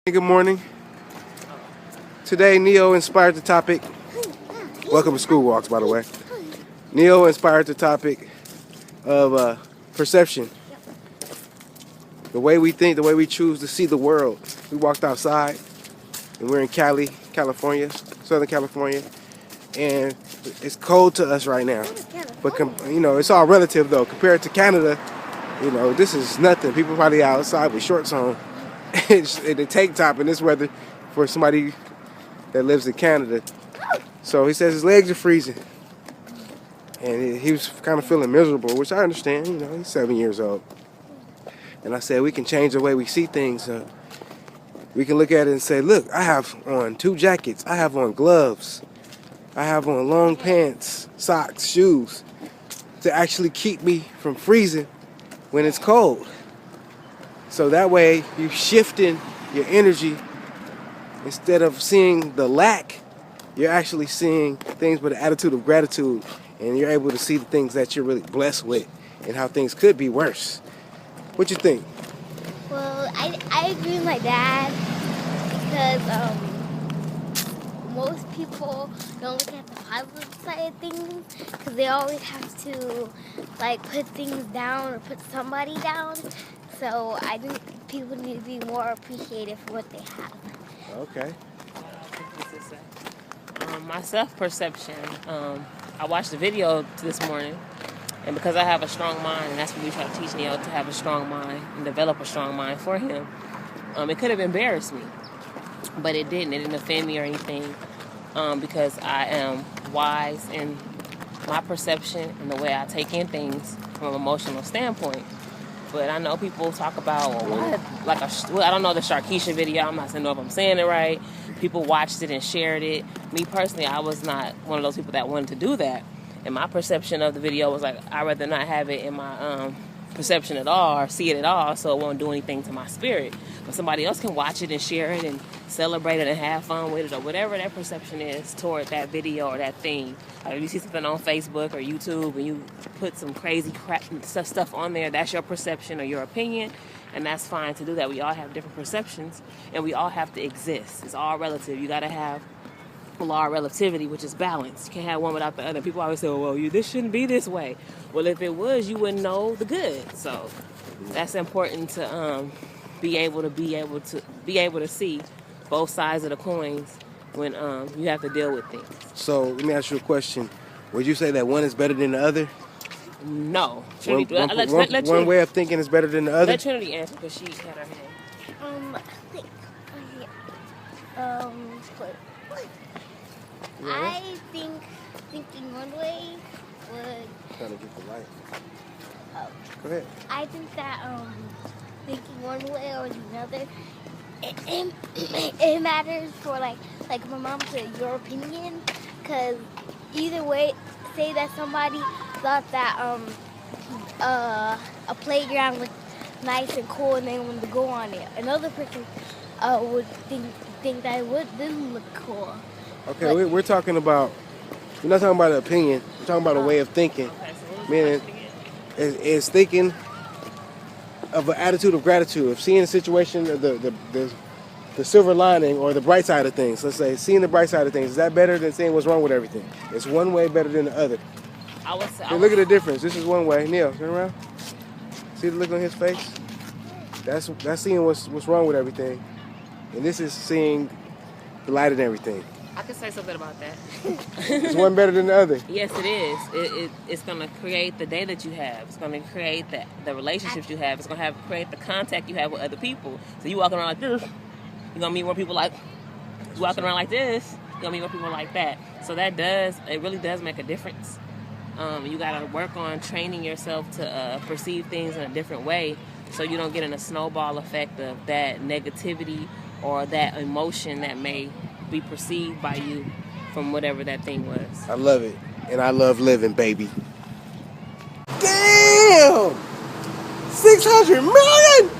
Good morning. Today, Neo inspired the topic. Welcome to School Walks, by the way. Neo inspired the topic of perception. The way we think, the way we choose to see the world. We walked outside, and we're in Cali, California, Southern California, and it's cold to us right now. But it's all relative though. Compared to Canada, this is nothing. People probably outside with shorts on. In the tank top in this weather for somebody that lives in Canada. So he says his legs are freezing. And he was kind of feeling miserable, which I understand. He's 7 years old. And I said, we can change the way we see things. We can look at it and say, look, I have on 2 jackets. I have on gloves. I have on long pants, socks, shoes to actually keep me from freezing when it's cold. So that way, you're shifting your energy. Instead of seeing the lack, you're actually seeing things with an attitude of gratitude. And you're able to see the things that you're really blessed with and how things could be worse. What you think? Well, I agree with my dad because most people don't look at the positive side of things because they always have to put things down or put somebody down. So I think people need to be more appreciative for what they have. Okay. My self-perception, I watched the video this morning, and because I have a strong mind, and that's what we try to teach Neo, to have a strong mind and develop a strong mind for him, it could have embarrassed me, but it didn't. It didn't offend me or anything, because I am wise in my perception and the way I take in things from an emotional standpoint. But I know people talk about, I don't know the Sharkeisha video. I'm not saying if I'm saying it right. People watched it and shared it. Me personally, I was not one of those people that wanted to do that. And my perception of the video was I'd rather not have it in my perception at all or see it at all, so it won't do anything to my spirit. But somebody else can watch it and share it and celebrate it and have fun with it, or whatever that perception is toward that video or that thing. If you see something on Facebook or YouTube and you put some crazy crap stuff on there, that's your perception or your opinion, and that's fine to do that. We all have different perceptions, and we all have to exist. It's all relative. You got to have a law of relativity, which is balance. You can't have one without the other. People always say, well, this shouldn't be this way. Well, if it was, you wouldn't know the good. So that's important to be able to see both sides of the coins when you have to deal with things. So let me ask you a question. Would you say that one is better than the other? No. One way of thinking is better than the other? Let Trinity answer because she had her hand. I think thinking one way would... Trying to get the light. Oh. Go ahead. I think that thinking one way or another, it matters for like my mom said, your opinion, because either way, say that somebody thought that a playground looked nice and cool and they wanted to go on it. Another person would think that it didn't look cool. Okay, we're talking about, we're not talking about an opinion, we're talking about a way of thinking. Okay, so Meaning, it's thinking of an attitude of gratitude, of seeing a situation, the silver lining or the bright side of things. Let's say, seeing the bright side of things, is that better than seeing what's wrong with everything? It's one way better than the other. Look at the difference. This is one way. Neil, turn around. See the look on his face? That's seeing what's wrong with everything. And this is seeing the light in everything. I can say something about that. Is one better than the other? Yes, it is. It's going to create the day that you have. It's going to create the relationships you have. It's going to create the contact you have with other people. So you walking around like this, you're going to meet more people like, you walking around like this, you're going to meet more people like that. So it really does make a difference. You got to work on training yourself to perceive things in a different way so you don't get in a snowball effect of that negativity or that emotion that may be perceived by you from whatever that thing was. I love it. And I love living, baby. Damn! 600 million?